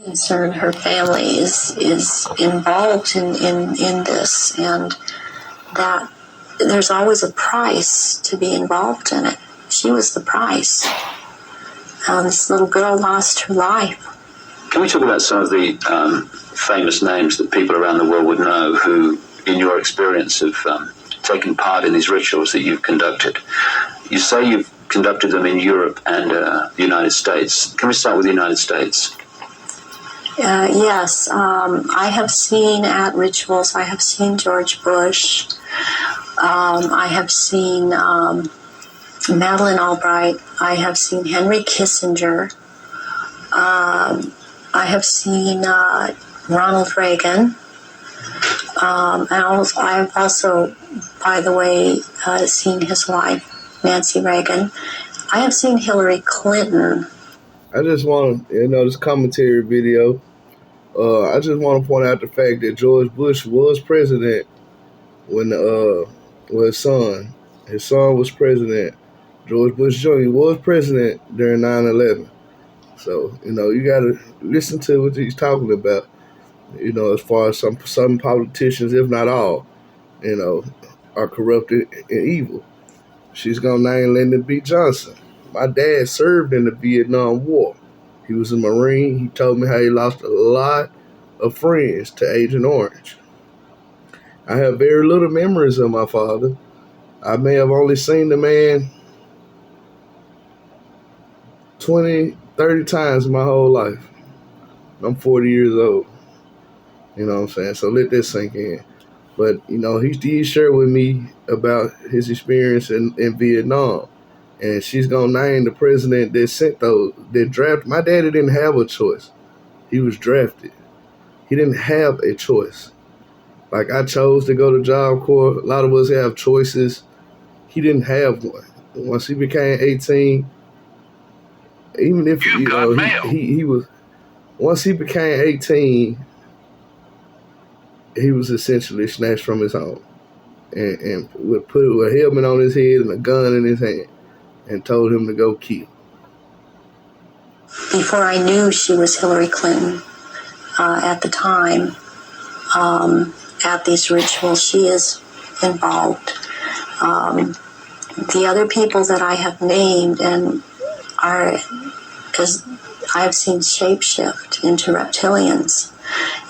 concerned, her family is involved in this, and that there's always a price to be involved in it. She was the price. This little girl lost her life. Can we talk about some of the famous names that people around the world would know who, in your experience, have taken part in these rituals that you've conducted? You say you've conducted them in Europe and the United States. Can we start with the United States? Yes, I have seen at rituals, I have seen George Bush, I have seen Madeleine Albright, I have seen Henry Kissinger, I have seen Ronald Reagan, and I have also, by the way, seen his wife, Nancy Reagan. I have seen Hillary Clinton. I just want to, this commentary video, I just want to point out the fact that George Bush was president when his son was president. George Bush Jr. was president during 9/11. So, you got to listen to what he's talking about, as far as some politicians, if not all, are corrupted and evil. She's going to name Lyndon B. Johnson. My dad served in the Vietnam War. He was a Marine. He told me how he lost a lot of friends to Agent Orange. I have very little memories of my father. I may have only seen the man 20, 30 times in my whole life. I'm 40 years old. You know what I'm saying? So let that sink in. But, he shared with me about his experience in Vietnam. And she's going to name the president that sent that drafted. My daddy didn't have a choice. He was drafted. He didn't have a choice. Like, I chose to go to Job Corps. A lot of us have choices. He didn't have one. Once he became 18, even if, he was, once he became 18, he was essentially snatched from his home and would put a helmet on his head and a gun in his hand and told him to go kill. Before I knew she was Hillary Clinton, at the time, at these rituals, she is involved. The other people that I have named because I've seen shapeshift into reptilians.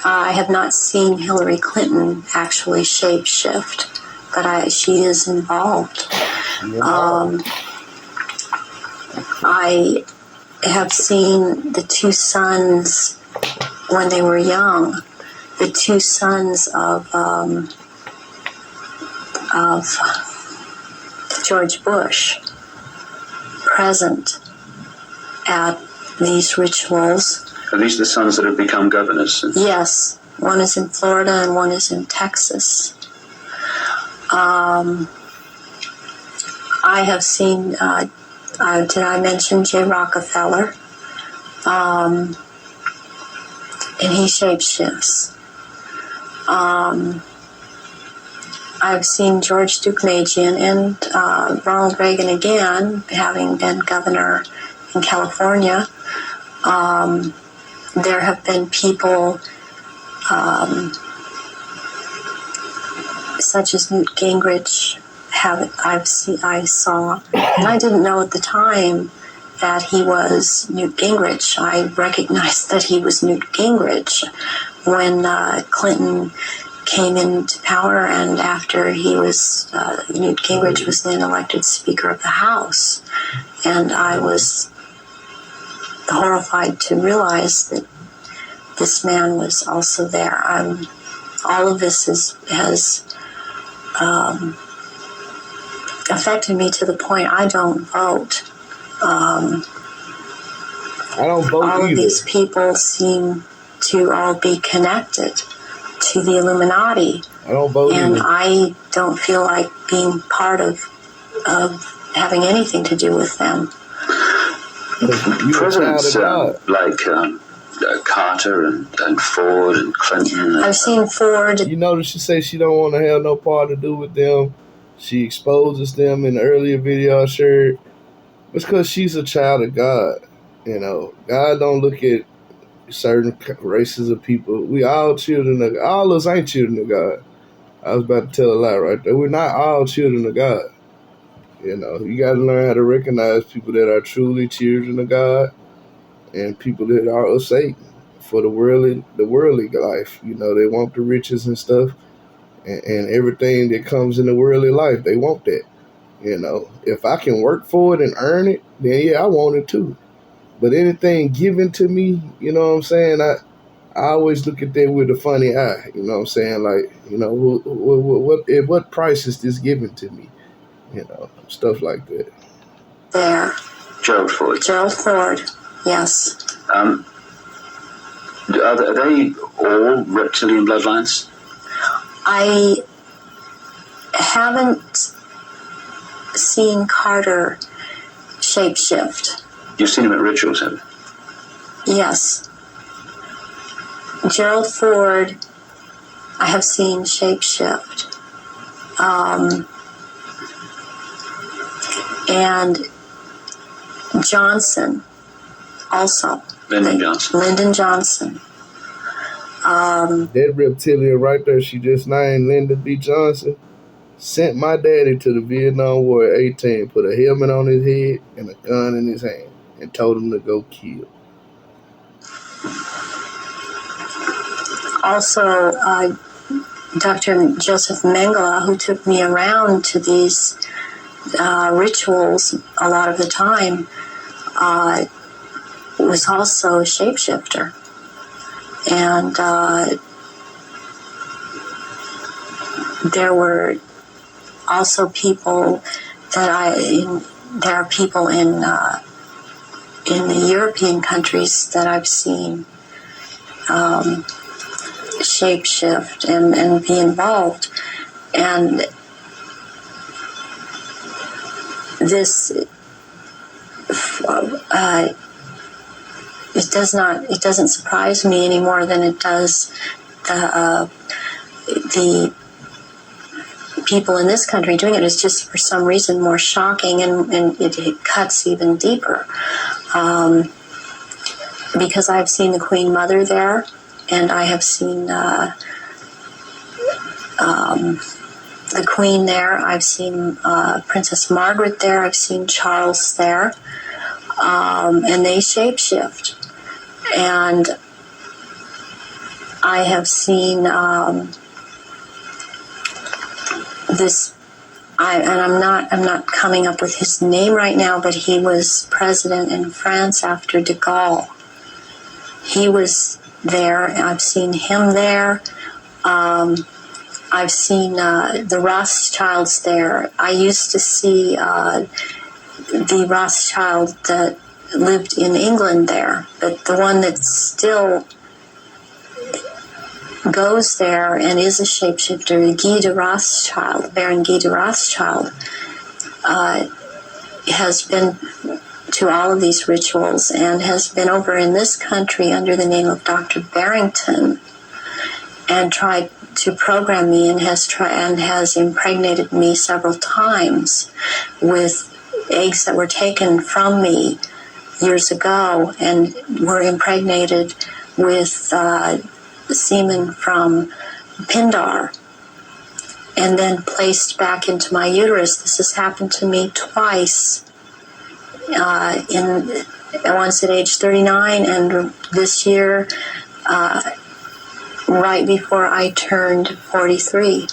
I have not seen Hillary Clinton actually shapeshift, but she is involved. I have seen the two sons when they were young, the two sons of George Bush present at these rituals. Are these the sons that have become governors? Yes. One is in Florida and one is in Texas. I have seen, did I mention Jay Rockefeller? And he shapeshifts. I've seen George Deukmejian and Ronald Reagan again, having been governor in California. There have been people such as Newt Gingrich. I saw, and I didn't know at the time that he was Newt Gingrich. I recognized that he was Newt Gingrich when Clinton came into power, and after he was, Newt Gingrich was then elected Speaker of the House. And I was horrified to realize that this man was also there. All of this has affected me to the point I don't vote. I don't vote all either. Of these people seem to all be connected to the Illuminati. I don't vote and either. I don't feel like being part of having anything to do with them. Presidents like Carter and Ford and Clinton. I've seen Ford. You notice she says she don't want to have no part to do with them. She exposes them in the earlier video I shared. It's because she's a child of God. God don't look at certain races of people. We all children of God. All of us ain't children of God. I was about to tell a lie right there. We're not all children of God. You know, you got to learn how to recognize people that are truly children of God and people that are of Satan for the worldly life. You know, they want the riches and stuff, and everything that comes in the worldly life. They want that. You know, if I can work for it and earn it, then yeah, I want it too. But anything given to me, you know what I'm saying? I always look at that with a funny eye. You know what I'm saying? Like, you know, at what price is this given to me? You know, stuff like that. There. Gerald Ford. Gerald Ford, yes. Are they all reptilian bloodlines? I haven't seen Carter shapeshift. You've seen him at rituals, haven't you? Yes. Gerald Ford, I have seen shapeshift. And Johnson, also. Lyndon Johnson. Lyndon Johnson. That reptilian right there, she just named Lyndon B. Johnson, sent my daddy to the Vietnam War at 18, put a helmet on his head and a gun in his hand, and told him to go kill. Also, Dr. Joseph Mengele, who took me around to these rituals a lot of the time, was also a shapeshifter. And there were also people that there are people in the European countries that I've seen shapeshift and be involved. And this it doesn't surprise me any more than it does the people in this country doing it. Is just for some reason more shocking, and it cuts even deeper. Because I've seen the Queen Mother there, and I have seen the Queen there. I've seen Princess Margaret there. I've seen Charles there, and they shapeshift. And I have seen this. I'm not coming up with his name right now, but he was president in France after de Gaulle. He was there. I've seen him there. I've seen the Rothschilds there. I used to see the Rothschild that lived in England there, but the one that still goes there and is a shapeshifter, Guy de Rothschild, Baron Guy de Rothschild, has been to all of these rituals and has been over in this country under the name of Dr. Barrington and tried to program me and has impregnated me several times with eggs that were taken from me years ago and were impregnated with semen from Pindar and then placed back into my uterus. This has happened to me twice, once at age 39 and this year right before I turned 43.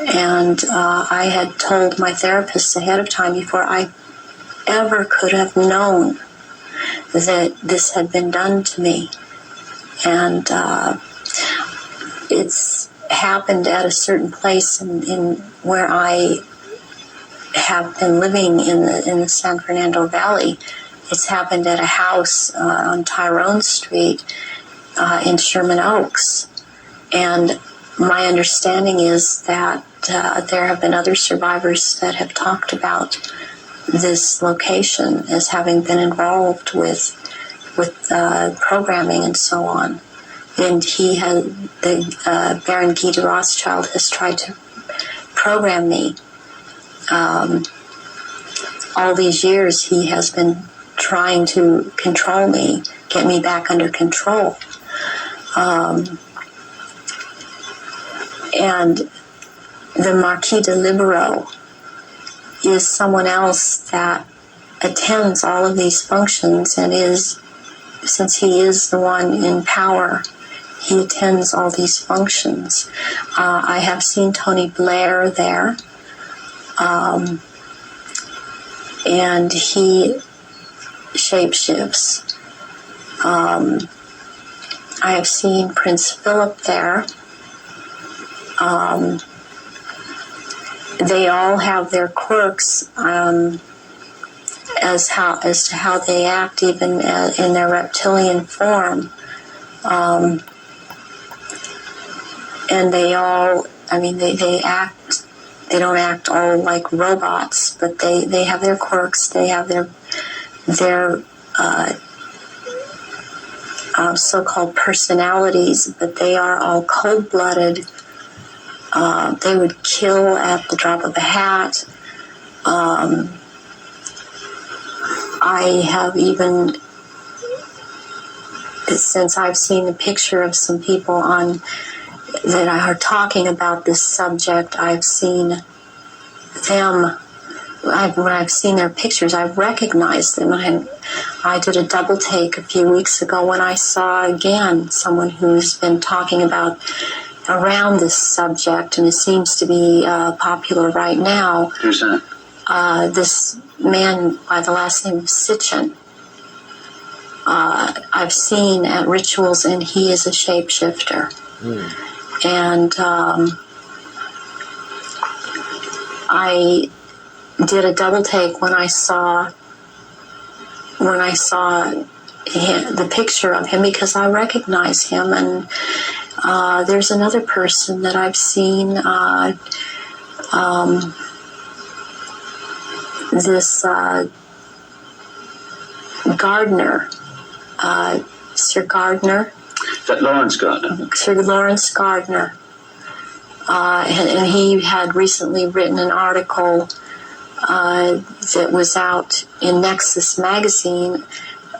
And I had told my therapist ahead of time before I ever could have known that this had been done to me. And it's happened at a certain place in where I have been living in the San Fernando Valley. It's happened at a house on Tyrone Street in Sherman Oaks. And my understanding is that there have been other survivors that have talked about this location as having been involved with programming and so on. And Baron Guy de Rothschild has tried to program me. All these years he has been trying to control me, get me back under control. And the Marquis de Libero is someone else that attends all of these functions and since he is the one in power, he attends all these functions. I have seen Tony Blair there, and he shapeshifts. I have seen Prince Philip there. They all have their quirks as to how they act, even in their reptilian form. And they all, they act. They don't act all like robots, but they have their quirks. They have their so-called personalities, but they are all cold-blooded. They would kill at the drop of a hat. I have even, since I've seen the picture of some people that are talking about this subject, I've seen them. When I've seen their pictures, I've recognized them. I did a double take a few weeks ago when I saw again someone who's been talking about around this subject, and it seems to be popular right now. Who's that? This man by the last name of Sitchin. I've seen at rituals, and he is a shapeshifter. And I did a double take when I saw the picture of him, because I recognize him. And there's another person that I've seen, this Gardner, Sir Gardner. Is that Lawrence Gardner? Sir Lawrence Gardner. And he had recently written an article that was out in Nexus magazine.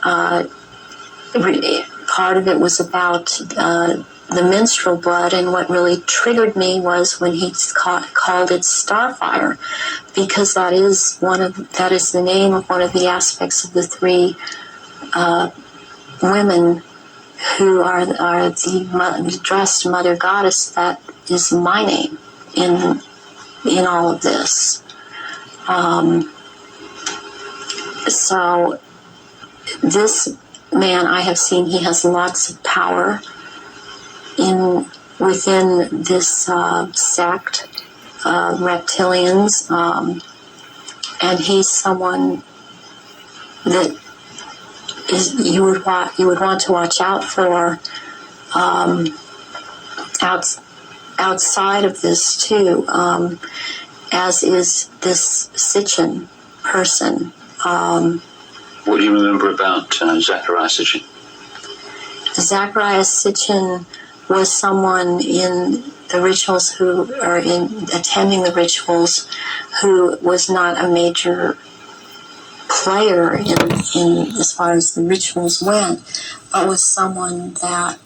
Part of it was about the menstrual blood, and what really triggered me was when he called it Starfire, because that is the name of one of the aspects of the three women who are the dressed mother goddess. That is my name in all of this. So this man I have seen, he has lots of power within this sect of reptilians, and he's someone that you would want to watch out for outside of this too, as is this Sitchin person. What do you remember about Zachariah Sitchin? Zachariah Sitchin was someone in the rituals attending the rituals who was not a major player in as far as the rituals went, but was someone that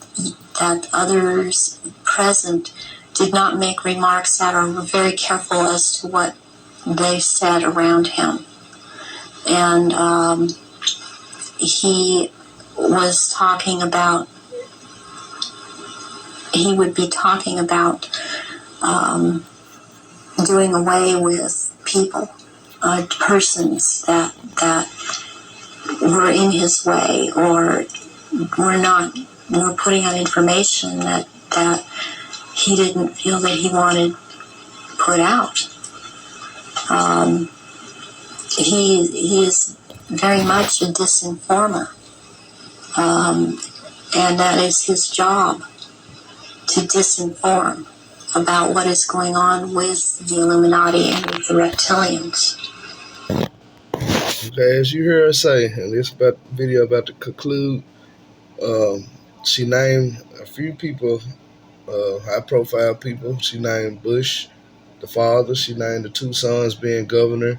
others present did not make remarks at, or were very careful as to what they said around him. And he would be talking about doing away with people, persons that were in his way, or were putting out information that he didn't feel that he wanted put out. He is very much a disinformer, and that is his job, to disinform about what is going on with the Illuminati and with the reptilians. Okay, as you hear her say, and this video about to conclude, she named a few people, high-profile people. She named Bush, the father. She named the two sons being governor,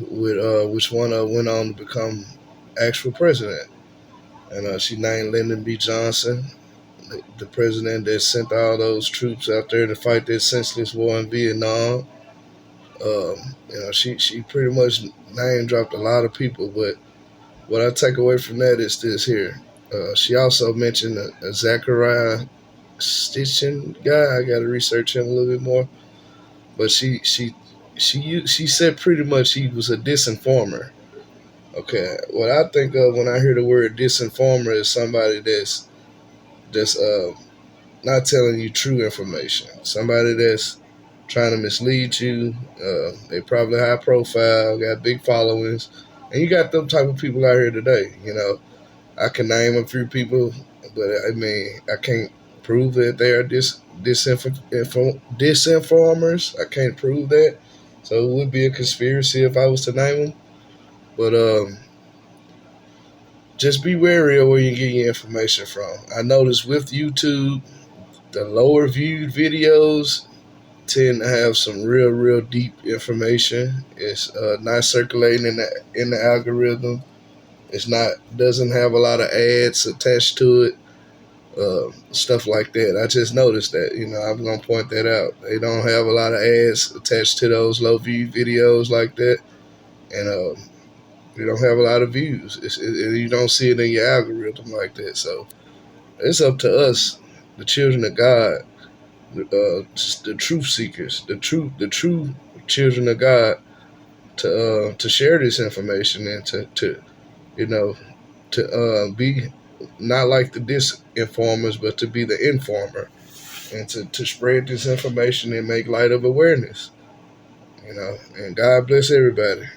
with which one went on to become actual president. And she named Lyndon B. Johnson, the president that sent all those troops out there to fight that senseless war in Vietnam. She pretty much name dropped a lot of people, but what I take away from that is this here. She also mentioned a Zachariah Stitchin guy. I got to research him a little bit more, but she said pretty much he was a disinformer. Okay, what I think of when I hear the word disinformer is somebody that's not telling you true information. Somebody that's trying to mislead you. They probably high profile, got big followings, and you got them type of people out here today. I can name a few people, but I mean, I can't prove that they are disinformers. I can't prove that, so it would be a conspiracy if I was to name them. But just be wary of where you get your information from. I noticed with YouTube, the lower viewed videos tend to have some real deep information. It's not circulating in the algorithm. It's not doesn't have a lot of ads attached to it. Stuff like that. I just noticed that. I'm gonna point that out. They don't have a lot of ads attached to those low view videos like that, and they don't have a lot of views. You don't see it in your algorithm like that. So it's up to us, the children of God, the truth seekers, the true children of God, to share this information and to you know be not like the disinformers, but to be the informer and to spread this information and make light of awareness. And God bless everybody.